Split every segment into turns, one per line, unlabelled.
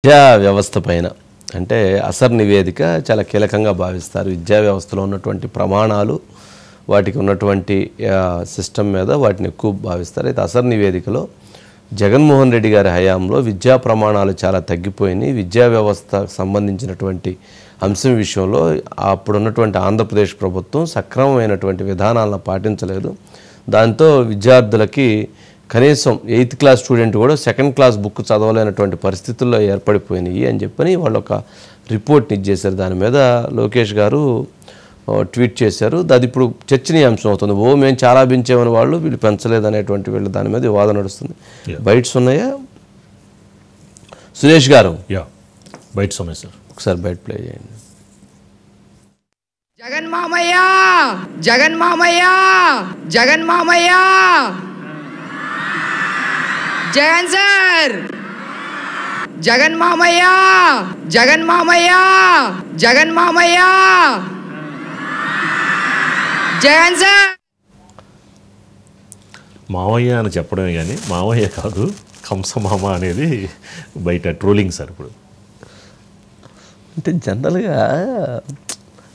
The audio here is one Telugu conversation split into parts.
విద్యా వ్యవస్థ పైన అంటే అసర్ నివేదిక చాలా కీలకంగా భావిస్తారు. విద్యా వ్యవస్థలో ఉన్నటువంటి ప్రమాణాలు, వాటికి ఉన్నటువంటి సిస్టమ్ మీద వాటిని ఎక్కువ భావిస్తారు. అయితే అసర్ నివేదికలో జగన్మోహన్ రెడ్డి గారి హయాంలో విద్యా ప్రమాణాలు చాలా తగ్గిపోయినాయి. విద్యా వ్యవస్థకు సంబంధించినటువంటి అంశం విషయంలో అప్పుడున్నటువంటి ఆంధ్రప్రదేశ్ ప్రభుత్వం సక్రమమైనటువంటి విధానాలను పాటించలేదు. దాంతో విద్యార్థులకి కనీసం 8th క్లాస్ స్టూడెంట్ కూడా 2nd క్లాస్ బుక్ చదవలేనటువంటి పరిస్థితుల్లో ఏర్పడిపోయినాయి అని చెప్పని వాళ్ళు ఒక రిపోర్ట్ని ఇచ్చేశారు. దాని మీద లోకేష్ గారు ట్వీట్ చేశారు. అది ఇప్పుడు చర్చనీయాంశం అవుతుంది. మేము చాలా పెంచామని వాళ్ళు వీళ్ళు పెంచలేదనేటువంటి వీళ్ళు దాని మీద వివాదం నడుస్తుంది. బైట్స్ ఉన్నాయా సురేష్ గారు?
బైట్స్ ఉన్నాయి సార్,
ఒకసారి బయట ప్లే చేయండి.
జగన్ మామయ్య, జగన్ మామయ్య, జగన్ మామయ్య, జగన్ సార్, జగన్ మామయ్య, జగన్ మామయ్య, జగన్ మామయ్య, జగన్ సార్.
మామయ్య అని చెప్పడమే కానీ మామయ్య కాదు, కంసమామ అనేది బయట ట్రోలింగ్ సార్. ఇప్పుడు
అంటే జనరల్గా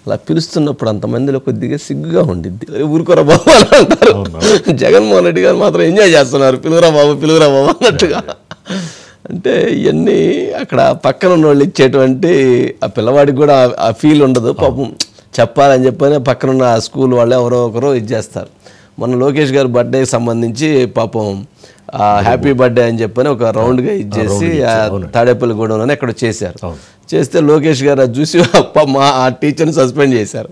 అలా పిలుస్తున్నప్పుడు అంతమందిలో కొద్దిగా సిగ్గుగా ఉండిద్ది. ఊరుకోరా బాబు అని అంటారు. జగన్మోహన్ రెడ్డి గారు మాత్రం ఎంజాయ్ చేస్తున్నారు, పిలువురా బాబు అన్నట్టుగా. అంటే ఇవన్నీ అక్కడ పక్కన ఉన్న వాళ్ళు ఇచ్చేటువంటి ఆ పిల్లవాడికి కూడా ఆ ఫీల్ ఉండదు. పాపం చెప్పాలని చెప్పని పక్కనున్న స్కూల్ వాళ్ళు ఎవరో ఒకరు ఇచ్చేస్తారు. మొన్న లోకేష్ గారి బర్త్డేకి సంబంధించి పాపం హ్యాపీ బర్త్డే అని చెప్పని ఒక రౌండ్గా ఇచ్చేసి తాడేపల్లిగూడెంలోనే ఎక్కడ చేశారు. చేస్తే లోకేష్ గారు అది చూసి మా ఆ టీచర్ని సస్పెండ్ చేశారు.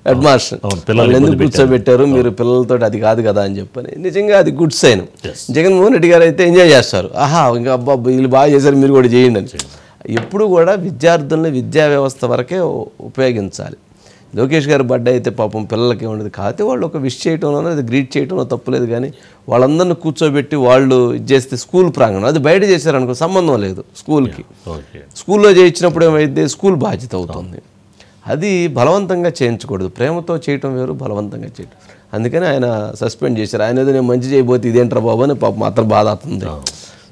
హెడ్ మాస్టర్ వాళ్ళు ఎందుకు కూర్చోబెట్టారు, మీరు పిల్లలతో అది కాదు కదా అని చెప్పని. నిజంగా అది గుడ్ సైన్. జగన్మోహన్ రెడ్డి గారు అయితే ఎంజాయ్ చేస్తారు. ఇంకా అబ్బా వీళ్ళు బాగా చేశారు, మీరు కూడా చేయండి అని. ఎప్పుడు కూడా విద్యార్థుల్ని విద్యా వ్యవస్థ వరకే ఉపయోగించాలి. లోకేష్ గారి బర్త్డే అయితే పాపం పిల్లలకి ఉండదు. కాకపోతే వాళ్ళు ఒక విష్ చేయటంలోనో అది గ్రీట్ చేయటంలో తప్పులేదు. కానీ వాళ్ళందరినీ కూర్చోబెట్టి వాళ్ళు ఇది చేస్తే స్కూల్ ప్రాంగణం అది బయట చేశారనుకో సంబంధం లేదు స్కూల్కి. స్కూల్లో చేయించినప్పుడు ఏమైతే స్కూల్ బాధ్యత అవుతుంది. అది బలవంతంగా చేయించకూడదు. ప్రేమతో చేయటం వేరు, బలవంతంగా చేయటం. అందుకని ఆయన సస్పెండ్ చేశారు. ఆయన ఏదో నేను మంచి చేయబోతే ఇదేంట్రా బాబు అని పాపం మాత్రం బాధ అవుతుంది.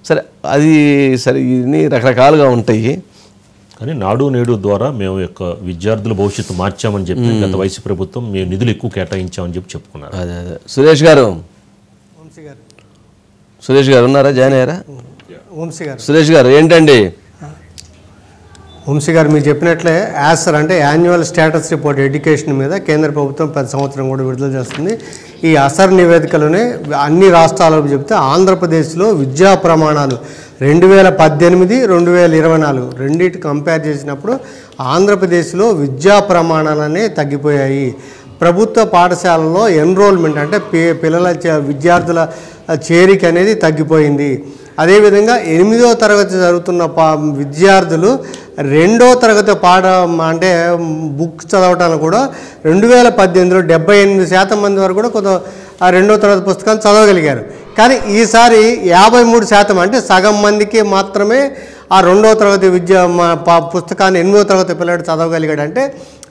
సరే అది సరే, ఇన్ని రకరకాలుగా ఉంటాయి.
కానీ నాడు నేడు ద్వారా మేము యొక్క విద్యార్థుల భవిష్యత్తు మార్చామని చెప్పి గత వైసీ ప్రభుత్వం మేము నిధులు ఎక్కువ కేటాయించామని చెప్పి చెప్పుకున్నారు.
అదే సురేష్ గారు, సురేష్ గారు ఉన్నారా? జాయిన్ అయ్యారా? సురేష్ గారు ఏంటండి?
వంశీ గారు మీరు చెప్పినట్లే యాసర్ అంటే యాన్యువల్ స్టేటస్ రిపోర్ట్ ఎడ్యుకేషన్ మీద కేంద్ర ప్రభుత్వం ప్రతి సంవత్సరం కూడా విడుదల చేస్తుంది. ఈ అసర్ నివేదికలోనే అన్ని రాష్ట్రాలకు చెప్తే ఆంధ్రప్రదేశ్లో విద్యా ప్రమాణాలు 2018, 2024 రెండింటి కంపేర్ చేసినప్పుడు ఆంధ్రప్రదేశ్లో విద్యా ప్రమాణాలనే తగ్గిపోయాయి. ప్రభుత్వ పాఠశాలలో ఎన్రోల్మెంట్ అంటే విద్యార్థుల చేరిక అనేది తగ్గిపోయింది. అదేవిధంగా 8వ తరగతి చదువుతున్న విద్యార్థులు 2వ తరగతి అంటే బుక్ చదవటానికి కూడా 2018లో 78% మంది వరకు కూడా కొంత ఆ 2వ తరగతి పుస్తకాలు చదవగలిగారు. కానీ ఈసారి 53% అంటే సగం మందికి మాత్రమే ఆ 2వ తరగతి పుస్తకాన్ని 8వ తరగతి పిల్లడు చదవగలిగాడు. అంటే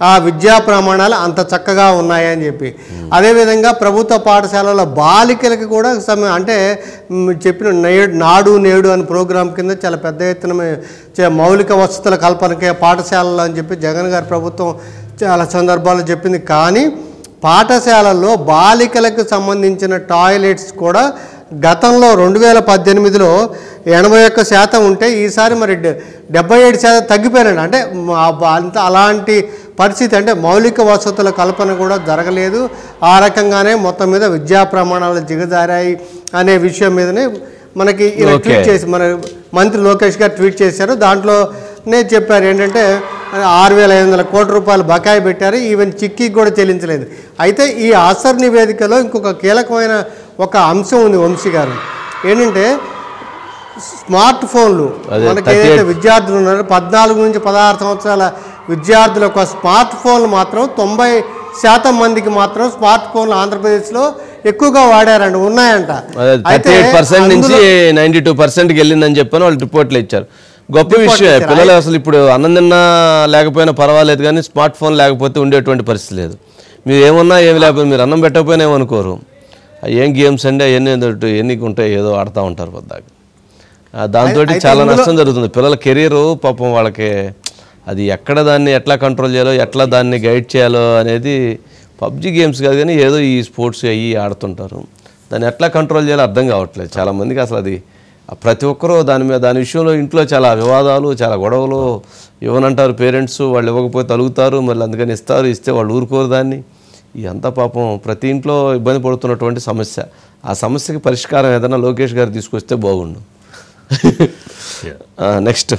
ఆ విద్యా ప్రమాణాలు అంత చక్కగా ఉన్నాయని చెప్పి. అదేవిధంగా ప్రభుత్వ పాఠశాలలో బాలికలకి కూడా అంటే చెప్పిన నాడు నేడు అని ప్రోగ్రాం కింద చాలా పెద్ద ఎత్తున మౌలిక వసతుల కల్పనకే పాఠశాలలో అని చెప్పి జగన్ గారి ప్రభుత్వం చాలా సందర్భాల్లో చెప్పింది. కానీ పాఠశాలల్లో బాలికలకు సంబంధించిన టాయిలెట్స్ కూడా గతంలో 2018లో 81% ఉంటే ఈసారి మరి 77% తగ్గిపోయినాడు. అంటే అంత అలాంటి పరిస్థితి. అంటే మౌలిక వసతుల కల్పన కూడా జరగలేదు. ఆ రకంగానే మొత్తం మీద విద్యా ప్రమాణాలు దిగజారాయి అనే విషయం మీదనే మనకి ఇలా ట్వీట్ చేసి మన మంత్రి లోకేష్ గారు ట్వీట్ చేశారు. దాంట్లోనే చెప్పారు ఏంటంటే 6,500 కోట్ల రూపాయలు బకాయి పెట్టారు, ఈవెన్ చిక్కీకి కూడా చెల్లించలేదు. అయితే ఈ అసర్ నివేదికలో ఇంకొక కీలకమైన ఒక అంశం ఉంది వంశీ గారు. ఏంటంటే స్మార్ట్ ఫోన్లు మనకి ఏదైతే విద్యార్థులు ఉన్నారో 14 నుంచి 16 సంవత్సరాల విద్యార్థుల యొక్క స్మార్ట్ ఫోన్లు మాత్రం 90% మందికి మాత్రం స్మార్ట్ ఫోన్లు ఆంధ్రప్రదేశ్లో ఎక్కువగా వాడారంట, ఉన్నాయంట.
38% నుంచి 92%కి వెళ్ళిందని చెప్పని వాళ్ళు రిపోర్ట్లు ఇచ్చారు. గొప్ప విషయం. పిల్లలు అసలు ఇప్పుడు అన్నం తిన్నా లేకపోయినా పర్వాలేదు, కానీ స్మార్ట్ ఫోన్ లేకపోతే ఉండేటువంటి పరిస్థితి లేదు. మీరు ఏమన్నా ఏమి లేకపోతే మీరు అన్నం పెట్టకపోయినా ఏమనుకోరు. ఏం గేమ్స్ అండి అవన్నీ ఎన్నికి ఉంటాయి, ఏదో ఆడుతూ ఉంటారు పొద్దాక. దాంతో చాలా నష్టం జరుగుతుంది. పిల్లల కెరీరు పాపం వాళ్ళకి అది ఎక్కడ దాన్ని ఎట్లా కంట్రోల్ చేయాలో, ఎట్లా దాన్ని గైడ్ చేయాలో అనేది పబ్జి గేమ్స్ కాదు కానీ ఏదో ఈ స్పోర్ట్స్ అయ్యి ఆడుతుంటారు. దాన్ని ఎట్లా కంట్రోల్ చేయాలో అర్థం కావట్లేదు చాలామందికి. అసలు అది ప్రతి ఒక్కరూ దాని విషయంలో ఇంట్లో చాలా వివాదాలు, చాలా గొడవలు. ఇవ్వనంటారు పేరెంట్స్, వాళ్ళు ఇవ్వకపోతే అలుగుతారు, మళ్ళీ అందుకని ఇస్తే వాళ్ళు ఊరుకోరు దాన్ని. ఇదంతా పాపం ప్రతి ఇంట్లో ఇబ్బంది పడుతున్నటువంటి సమస్య. ఆ సమస్యకి పరిష్కారం ఏదైనా లోకేష్ గారు తీసుకొస్తే బాగుండు. నెక్స్ట్